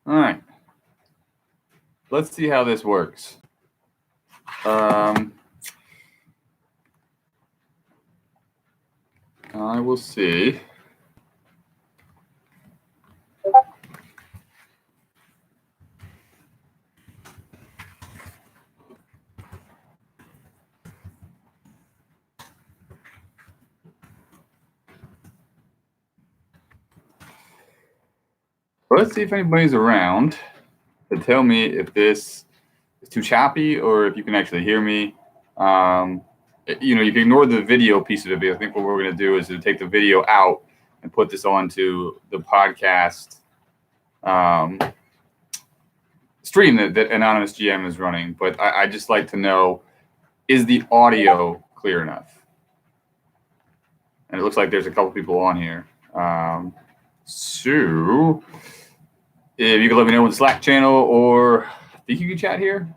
All right. Let's see how this works. I will see. Let's see if anybody's around to tell me if this is too choppy or if you can actually hear me. You can ignore the video piece of it. I think what we're going to do is to take the video out and put this onto the podcast stream that Anonymous GM is running. But I just like to know, is the audio clear enough? And it looks like there's a couple people on here. So if you could let me know in the Slack channel, or I think you can chat here.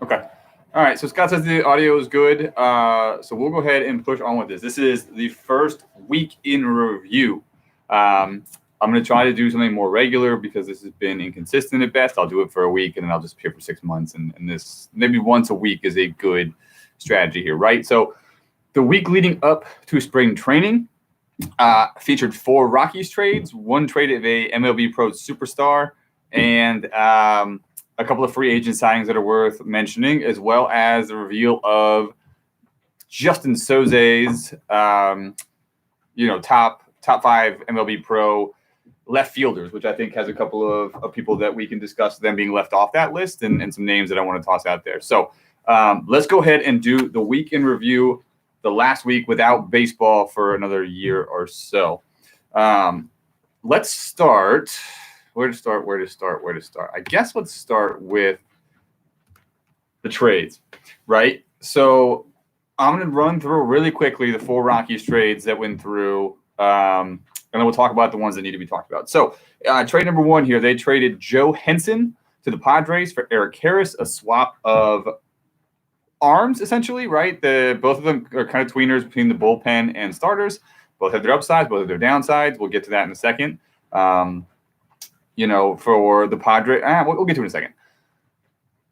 Okay. All right. So Scott says the audio is good. So we'll go ahead and push on with this. This is the first week in review. I'm going to try to do something more regular because this has been inconsistent at best. I'll do it for a week and then I'll just appear for 6 months. And this maybe once a week is a good strategy here, right? So the week leading up to spring training featured 4 Rockies trades, 1 trade of a MLB Pro superstar, and a couple of free agent signings that are worth mentioning, as well as the reveal of Justin Soze's top 5 MLB Pro left fielders, which I think has a couple of people that we can discuss them being left off that list, and some names that I want to toss out there. So let's go ahead and do the week in review, the last week without baseball for another year or so. Let's start. Where to start? I guess let's start with the trades, right? So I'm going to run through really quickly the 4 Rockies trades that went through, and then we'll talk about the ones that need to be talked about. So trade number 1 here, they traded Joe Henson to the Padres for Eric Harris, a swap of arms, essentially, right? Both of them are kind of tweeners between the bullpen and starters. Both have their upsides, both have their downsides. We'll get to that in a second. For the Padres, we'll get to it in a second.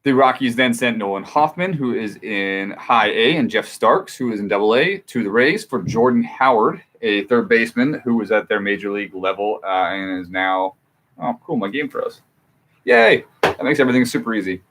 The Rockies then sent Nolan Hoffman, who is in high A, and Jeff Starks, who is in double A, to the Rays for Jordan Howard, a third baseman who was at their major league level and is now, oh, cool, my game froze. Yay, that makes everything super easy.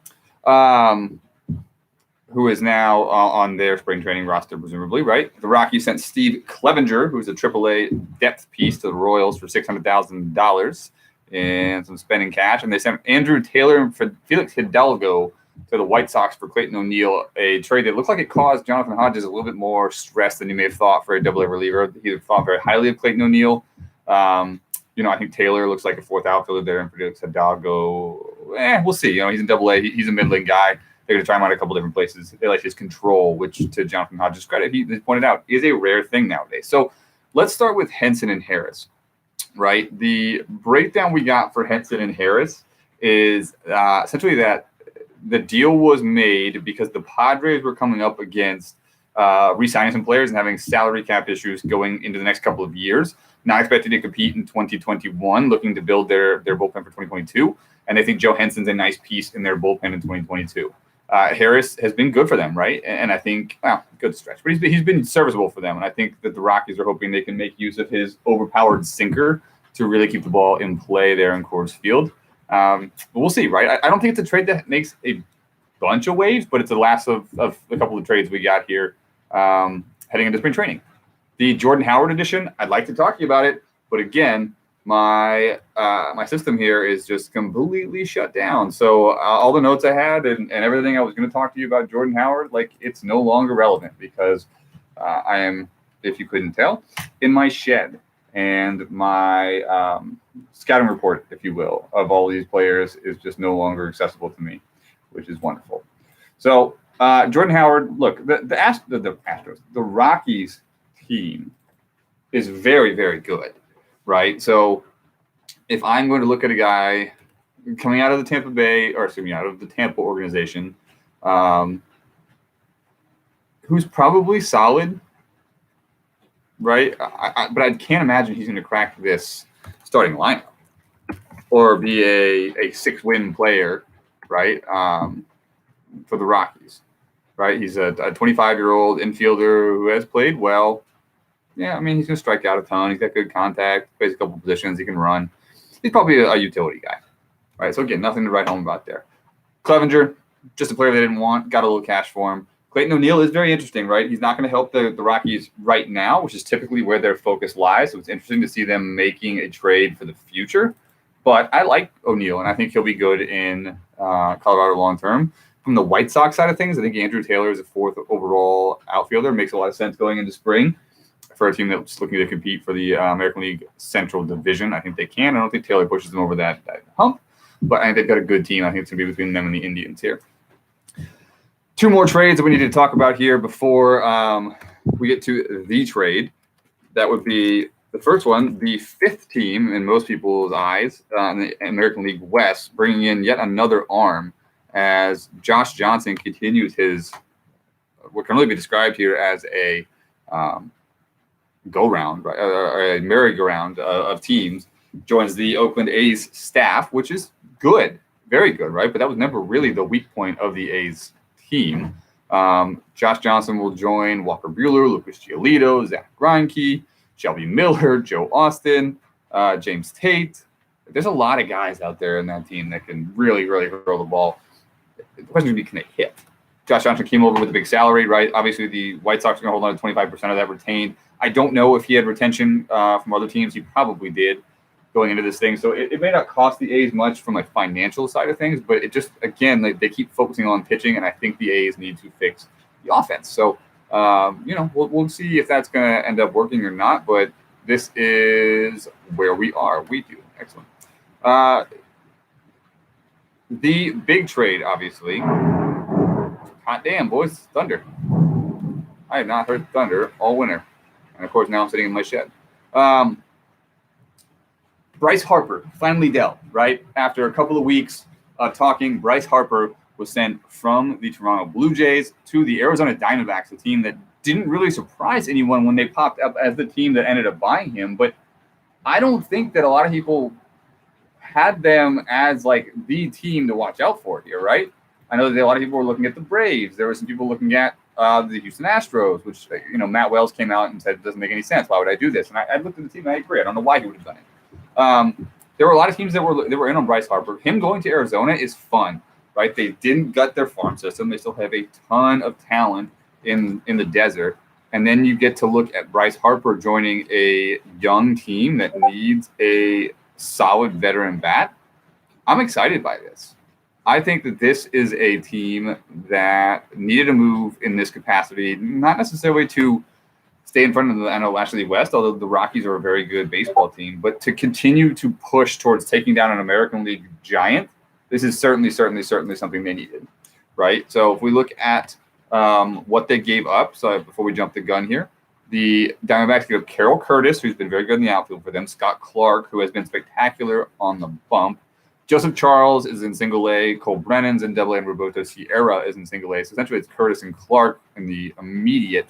Who is now on their spring training roster, presumably, right? The Rockies sent Steve Clevenger, who's a AAA depth piece, to the Royals for $600,000 and some spending cash. And they sent Andrew Taylor and Felix Hidalgo to the White Sox for Clayton O'Neill, a trade that looks like it caused Jonathan Hodges a little bit more stress than he may have thought for a double-A reliever. He thought very highly of Clayton O'Neill. I think Taylor looks like a 4th outfielder there, and Felix Hidalgo, we'll see. He's in double-A. He's a middling guy. They're going to try him out a couple different places. They like his control, which, to Jonathan Hodges' credit, he pointed out, is a rare thing nowadays. So let's start with Henson and Harris, right? The breakdown we got for Henson and Harris is essentially that the deal was made because the Padres were coming up against re-signing some players and having salary cap issues going into the next couple of years, not expecting to compete in 2021, looking to build their bullpen for 2022. And they think Joe Henson's a nice piece in their bullpen in 2022. Harris has been good for them, right? And I think, good stretch, but he's been serviceable for them. And I think that the Rockies are hoping they can make use of his overpowered sinker to really keep the ball in play there in Coors Field. But we'll see, right? I don't think it's a trade that makes a bunch of waves, but it's the last of a couple of trades we got here heading into spring training. The Jordan Howard edition, I'd like to talk to you about it, but again, my system here is just completely shut down. So all the notes I had and everything I was going to talk to you about Jordan Howard, it's no longer relevant because I am, if you couldn't tell, in my shed. And my scouting report, if you will, of all these players is just no longer accessible to me, which is wonderful. So Jordan Howard, look, the Astros, the Rockies team is very, very good. Right. So if I'm going to look at a guy coming out of the out of the Tampa organization, who's probably solid, right? But I can't imagine he's going to crack this starting lineup or be a 6-win player, right? For the Rockies, right? He's a 25-year-old infielder who has played well. Yeah, I mean, he's going to strike out a ton. He's got good contact, plays a couple positions. He can run. He's probably a utility guy, right? So, again, nothing to write home about there. Clevenger, just a player they didn't want, got a little cash for him. Clayton O'Neill is very interesting, right? He's not going to help the Rockies right now, which is typically where their focus lies. So it's interesting to see them making a trade for the future. But I like O'Neill, and I think he'll be good in Colorado long term. From the White Sox side of things, I think Andrew Taylor is a 4th overall outfielder. Makes a lot of sense going into spring for a team that's looking to compete for the American League Central Division. I think they can. I don't think Taylor pushes them over that hump, but I think they've got a good team. I think it's going to be between them and the Indians here. 2 more trades that we need to talk about here before we get to the trade. That would be the first one, the 5th team in most people's eyes in the American League West, bringing in yet another arm as Josh Johnson continues his what can only be described here as a go-round, right, or a merry-go-round of teams, joins the Oakland A's staff, which is good, very good, right? But that was never really the weak point of the A's team. Josh Johnson will join Walker Buehler, Lucas Giolito, Zach Greinke, Shelby Miller, Joe Austin, James Tate. There's a lot of guys out there in that team that can really, really hurl the ball. The question would be, can they hit? Josh Johnson came over with a big salary, right? Obviously, the White Sox are going to hold on to 25% of that retained. I don't know if he had retention from other teams. He probably did going into this thing. So it may not cost the A's much from a financial side of things, but it just, again, they keep focusing on pitching, and I think the A's need to fix the offense. So, we'll see if that's going to end up working or not, but this is where we are. We do. Excellent. The big trade, obviously. Hot damn, boys. Thunder. I have not heard thunder all winter. And, of course, now I'm sitting in my shed. Bryce Harper finally dealt, right? After a couple of weeks of talking, Bryce Harper was sent from the Toronto Blue Jays to the Arizona Diamondbacks, a team that didn't really surprise anyone when they popped up as the team that ended up buying him. But I don't think that a lot of people had them as, like, the team to watch out for here, right? I know that a lot of people were looking at the Braves. There were some people looking at the Houston Astros, which, Matt Wells came out and said, it doesn't make any sense. Why would I do this? And I looked at the team and I agree. I don't know why he would have done it. There were a lot of teams that were in on Bryce Harper. Him going to Arizona is fun, right? They didn't gut their farm system. They still have a ton of talent in the desert. And then you get to look at Bryce Harper joining a young team that needs a solid veteran bat. I'm excited by this. I think that this is a team that needed a move in this capacity, not necessarily to stay in front of the NL National League West, although the Rockies are a very good baseball team, but to continue to push towards taking down an American League giant. This is certainly something they needed, right? So if we look at what they gave up, so before we jump the gun here, the Diamondbacks gave up Carroll Curtis, who's been very good in the outfield for them, Scott Clark, who has been spectacular on the bump, Joseph Charles is in single A, Cole Brennan's in double A, and Roberto Sierra is in single A. So essentially it's Curtis and Clark in the immediate.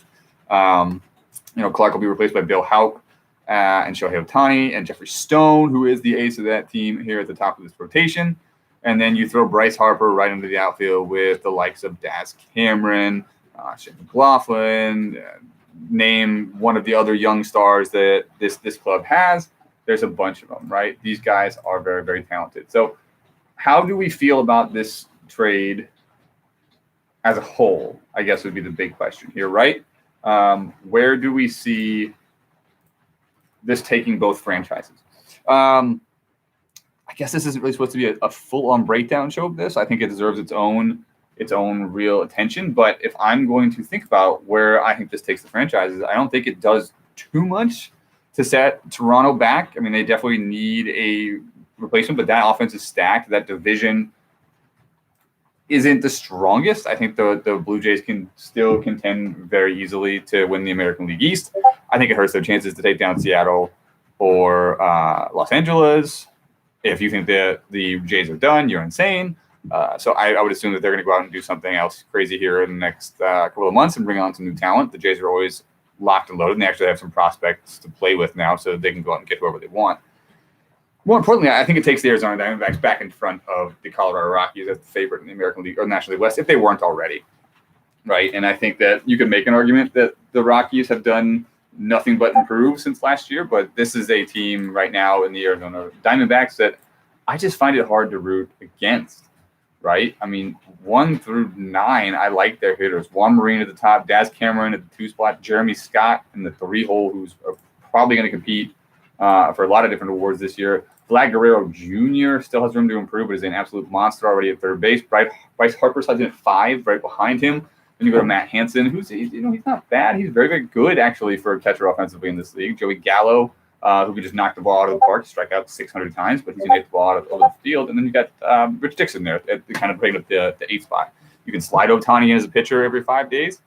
Clark will be replaced by Bill Houck and Shohei Ohtani and Jeffrey Stone, who is the ace of that team here at the top of this rotation. And then you throw Bryce Harper right into the outfield with the likes of Daz Cameron, Shane McLaughlin, name one of the other young stars that this club has. There's a bunch of them, right? These guys are very, very talented. So how do we feel about this trade as a whole, I guess would be the big question here, right? Where do we see this taking both franchises? I guess this isn't really supposed to be a full-on breakdown show of this. I think it deserves its own real attention. But if I'm going to think about where I think this takes the franchises, I don't think it does too much to set Toronto back. I mean, they definitely need a replacement, but that offense is stacked. That division isn't the strongest. I think the Blue Jays can still contend very easily to win the American League East. I think it hurts their chances to take down Seattle or Los Angeles. If you think that the Jays are done, you're insane. So I would assume that they're going to go out and do something else crazy here in the next couple of months and bring on some new talent. The Jays are always locked and loaded, and they actually have some prospects to play with now, so they can go out and get whoever they want. More importantly, I think it takes the Arizona Diamondbacks back in front of the Colorado Rockies as the favorite in the American League or National League West, if they weren't already, right? And I think that you could make an argument that the Rockies have done nothing but improve since last year, but this is a team right now in the Arizona Diamondbacks that I just find it hard to root against, right? I mean, 1 through 9, I like their hitters. Juan Marine at the top, Daz Cameron at the 2 spot, Jeremy Scott in the 3 hole, who's probably going to compete for a lot of different awards this year. Vlad Guerrero Jr. still has room to improve, but is an absolute monster already at third base. Bryce Harper slides in at 5, right behind him. Then you go to Matt Hansen, who's he's not bad. He's very, very good actually for a catcher offensively in this league. Joey Gallo, who could just knock the ball out of the park, strike out 600 times, but he's going to hit the ball out of the field. And then you got Rich Dixon there, at kind of picking up the 8th spot. You can slide Ohtani in as a pitcher every 5 days.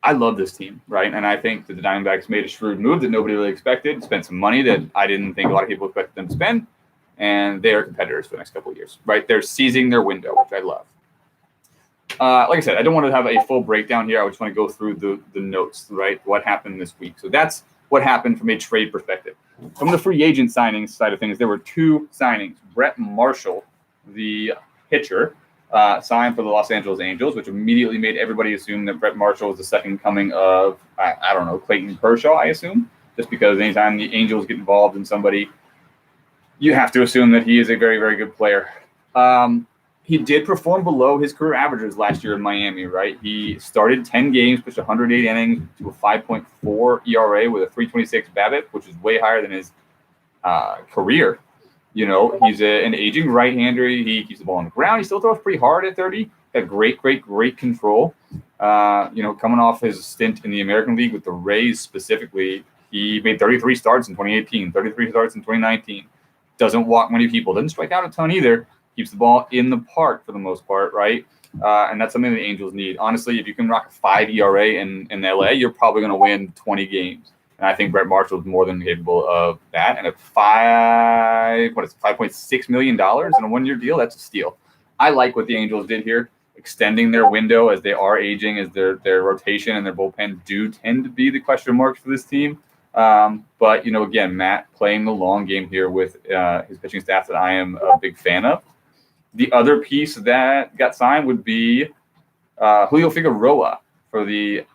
I love this team, right? And I think that the Diamondbacks made a shrewd move that nobody really expected, spent some money that I didn't think a lot of people expected them to spend, and they are competitors for the next couple of years, right? They're seizing their window, which I love. Like I said, I don't want to have a full breakdown here. I just want to go through the notes, right? What happened this week. So that's what happened from a trade perspective. From the free agent signings side of things, there were 2 signings. Brett Marshall, the pitcher, signed for the Los Angeles Angels, which immediately made everybody assume that Brett Marshall was the second coming of, I don't know, Clayton Kershaw, I assume, just because anytime the Angels get involved in somebody, you have to assume that he is a very, very good player. He did perform below his career averages last year in Miami, right? He started 10 games, pitched 108 innings to a 5.4 ERA with a 3.26 BABIP, which is way higher than his career. You know, he's an aging right-hander. He keeps the ball on the ground. He still throws pretty hard at 30. Had great control. Coming off his stint in the American League with the Rays specifically, he made 33 starts in 2018, 33 starts in 2019. Doesn't walk many people. Doesn't strike out a ton either. Keeps the ball in the park for the most part, right? And that's something the Angels need. Honestly, if you can rock a 5 ERA in LA, you're probably going to win 20 games. And I think Brett Marshall is more than capable of that. And at $5.6 million in a 1-year deal, that's a steal. I like what the Angels did here, extending their window as they are aging, as their rotation and their bullpen do tend to be the question marks for this team. But, again, Matt playing the long game here with his pitching staff that I am a big fan of. The other piece that got signed would be Julio Figueroa for the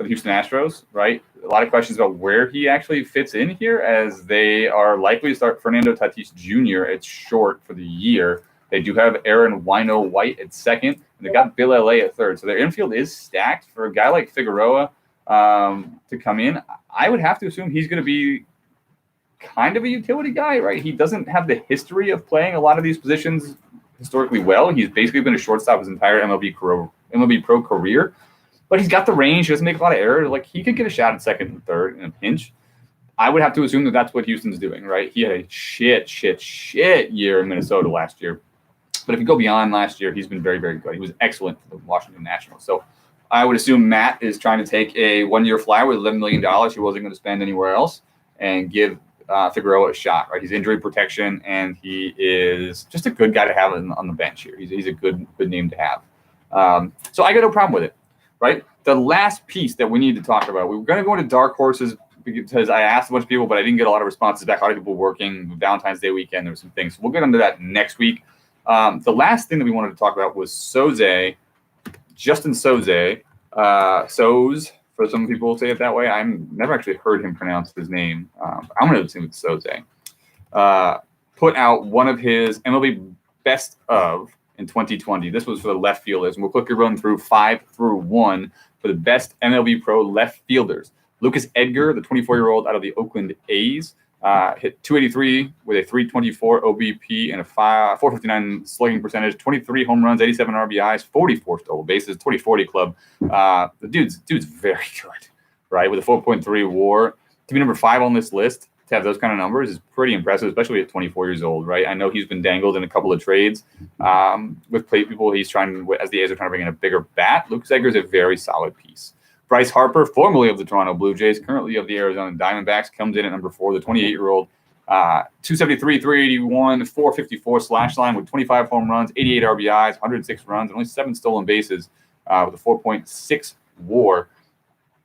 Houston Astros, right? A lot of questions about where he actually fits in here, as they are likely to start Fernando Tatis Jr. at short for the year. They do have Aaron Wino White at second, and they got Bill L.A. at third. So their infield is stacked. For a guy like Figueroa to come in, I would have to assume he's going to be kind of a utility guy, right? He doesn't have the history of playing a lot of these positions historically well. He's basically been a shortstop his entire MLB Pro career. But he's got the range. He doesn't make a lot of errors. Like, he could get a shot at second and third in a pinch. I would have to assume that that's what Houston's doing, right? He had a shit year in Minnesota last year. But if you go beyond last year, he's been very, very good. He was excellent for the Washington Nationals. So I would assume Matt is trying to take a 1-year flyer with $11 million he wasn't going to spend anywhere else and give Figueroa a shot, right? He's injury protection, and he is just a good guy to have on the bench here. He's a good name to have. So I got no problem with it. Right. The last piece that we need to talk about, we were going to go into dark horses because I asked a bunch of people, but I didn't get a lot of responses back. A lot of people working Valentine's Day weekend. There were some things. We'll get into that next week. The last thing that we wanted to talk about was Justin Soze. Soze, for some people say it that way. I've never actually heard him pronounce his name. I'm going to assume it's Soze. Put out one of his MLB best of in 2020. This was for the left fielders, and we'll quickly run through 5 through 1 for the best MLB Pro left fielders. Lucas Edgar, the 24-year-old out of the Oakland A's, hit 283 with a 324 OBP and a 459 slugging percentage, 23 home runs, 87 RBIs, 44 stolen bases, 20-40 club. The dude's very good, right? With a 4.3 WAR. To be number 5 on this list, to have those kind of numbers is pretty impressive, especially at 24 years old, right? I know he's been dangled in a couple of trades with plate people. He's trying, as the A's are trying to bring in a bigger bat. Lucas Edgar is a very solid piece. Bryce Harper, formerly of the Toronto Blue Jays, currently of the Arizona Diamondbacks, comes in at number 4, the 28-year-old, 273, 381, 454 slash line with 25 home runs, 88 RBIs, 106 runs, and only 7 stolen bases with a 4.6 WAR.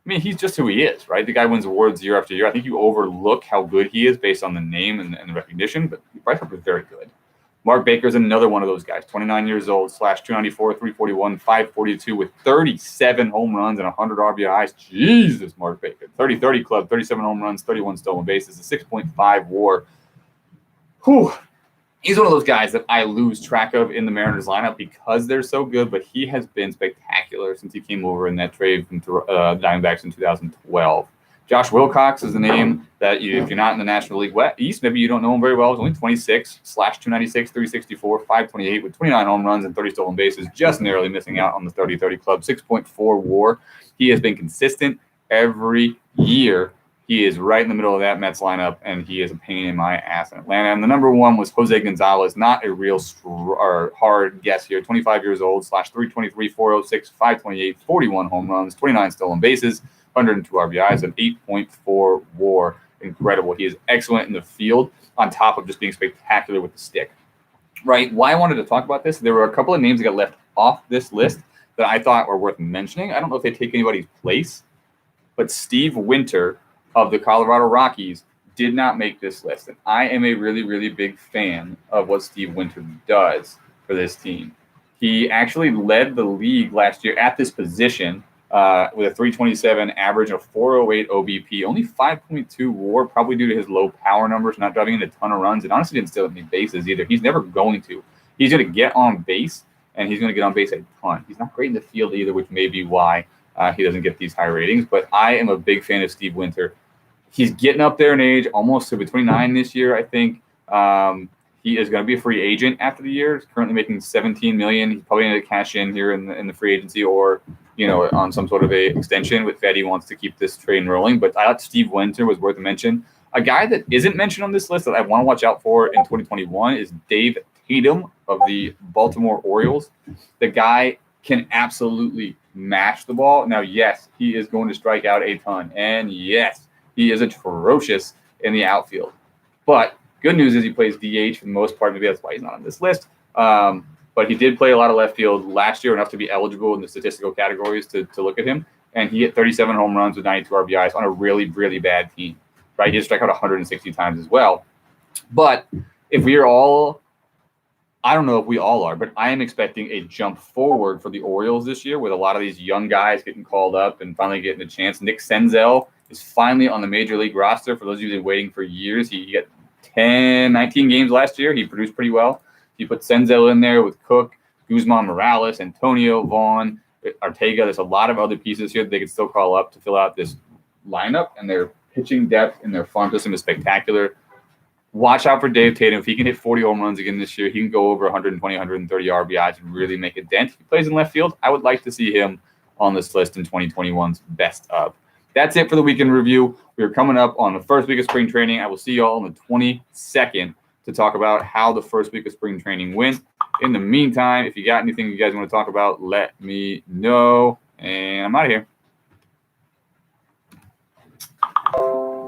I mean, he's just who he is, right? The guy wins awards year after year. I think you overlook how good he is based on the name and the recognition, but Bryce Harper is very good. Mark Baker's another one of those guys, 29 years old, slash 294, 341, 542 with 37 home runs and 100 RBIs. Jesus, Mark Baker. 30-30 club, 37 home runs, 31 stolen bases, a 6.5 WAR. Whew. He's one of those guys that I lose track of in the Mariners lineup because they're so good, but he has been spectacular since he came over in that trade from Diamondbacks in 2012. Josh Wilcox is the name that if you're not in the National League East, maybe you don't know him very well. He's only 26, slash 296, 364, 528 with 29 home runs and 30 stolen bases, just narrowly missing out on the 30-30 club, 6.4 WAR. He has been consistent every year. He is right in the middle of that Mets lineup, and he is a pain in my ass in Atlanta. And the number one was Jose Gonzalez, not a real hard guess here. 25 years old, slash 323, 406, 528, 41 home runs, 29 stolen bases, 102 RBIs, and 8.4 WAR. Incredible. He is excellent in the field on top of just being spectacular with the stick. Right? Why I wanted to talk about this, there were a couple of names that got left off this list that I thought were worth mentioning. I don't know if they take anybody's place, but Steve Winter of the Colorado Rockies did not make this list. And I am a really, really big fan of what Steve Winter does for this team. He actually led the league last year at this position with a 327 average, a 408 OBP, only 5.2 WAR, probably due to his low power numbers, not driving in a ton of runs, and honestly didn't steal any bases either. He's never going to. He's going to get on base, and he's going to get on base a ton. He's not great in the field either, which may be why he doesn't get these high ratings. But I am a big fan of Steve Winter. He's getting up there in age, almost to be 29 this year, I think. He is going to be a free agent after the year. He's currently making $17 million. He's probably going to cash in here in the free agency, or on some sort of a extension with Fed. He wants to keep this train rolling. But I thought Steve Winter was worth a mention. A guy that isn't mentioned on this list that I want to watch out for in 2021 is Dave Tatum of the Baltimore Orioles. The guy can absolutely mash the ball. Now, yes, he is going to strike out a ton, and yes, he is atrocious in the outfield. But good news is he plays DH for the most part. Maybe that's why he's not on this list. But he did play a lot of left field last year, enough to be eligible in the statistical categories to look at him. And he hit 37 home runs with 92 RBIs on a really, really bad team. Right? He did strike out 160 times as well. But if we are all, I don't know if we all are, but I am expecting a jump forward for the Orioles this year with a lot of these young guys getting called up and finally getting a chance. Nick Senzel is finally on the major league roster. For those of you who've been waiting for years, he got 19 games last year. He produced pretty well. You put Senzel in there with Cook, Guzman Morales, Antonio, Vaughn, Ortega. There's a lot of other pieces here that they could still call up to fill out this lineup, and their pitching depth and their farm system is spectacular. Watch out for Dave Tatum. If he can hit 40 home runs again this year, he can go over 120, 130 RBIs and really make a dent. If he plays in left field, I would like to see him on this list in 2021's best of. That's it for the weekend review. We're coming up on the first week of spring training. I will see you all on the 22nd to talk about how the first week of spring training went. In the meantime, if you got anything you guys want to talk about, let me know. And I'm out of here.